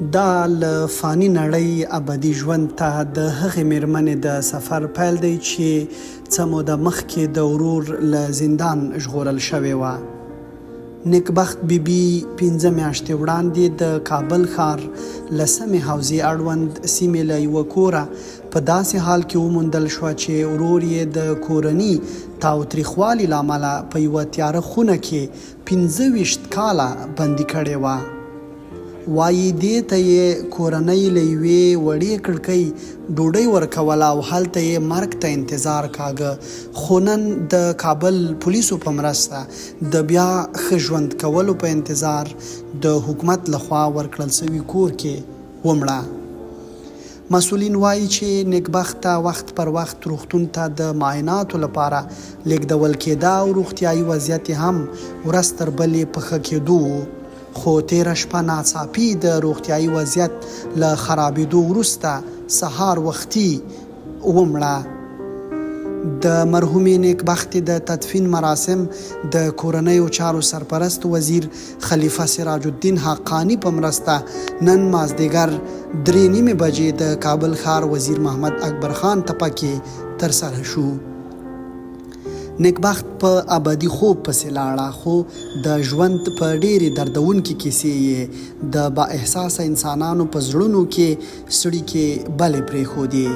دا له فاني نړۍ ابدي ژوند ته د هغې مېرمنې د سفر پیل دی چې څه موده مخکې د ورور له زندان ژغورل شوې وه. نیکبخت بیبي 15 میاشتې وړاندې د کابل ښار له سمې حوزې اړوند سیمې له یوه کوره په داسې حال کې وموندل شوه چې ورور یې د کورني تاوتریخوالي له امله په یوه تیاره خونه کې 25 کاله بندي کړې وه. وایي دې ته یې کورنۍ له یوې وړې کړکۍ ډوډۍ ورکوله او هلته یې مرګ ته انتظار کاږه، خو نن د کابل پولیسو په مرسته د بیا ښه ژوند کولو په انتظار د حکومت لخوا ورکړل سوي کور کې ومړه. مسؤلین وایي چې نیکبخت ته وخت پر وخت روغتون ته د معایناتو لپاره لیږدول کېده او روغتیایي وضعیت هم ورځ تر بلې په ښه کېدو و، خو تیره شپه ناڅاپي د روغتیایي وضعیت له خرابېدو وروسته سهار وختي ومړه. د مرحومې نیکبختې د تدفین مراسم د کورنیو چارو سرپرست وزیر خلیفه سراج الدین حقانی په مرسته نن مازدیګر 3:30 بجې د کابل ښار وزیر محمد اکبر خان تپه کې ترسره شو. نیکبخت په ابدي خوب پسې لاړه، خو د ژوند په ډېرې دردونکې کیسې یې د با احساسه انسانانو په زړونو کې سړي کې بلې پرېښودې.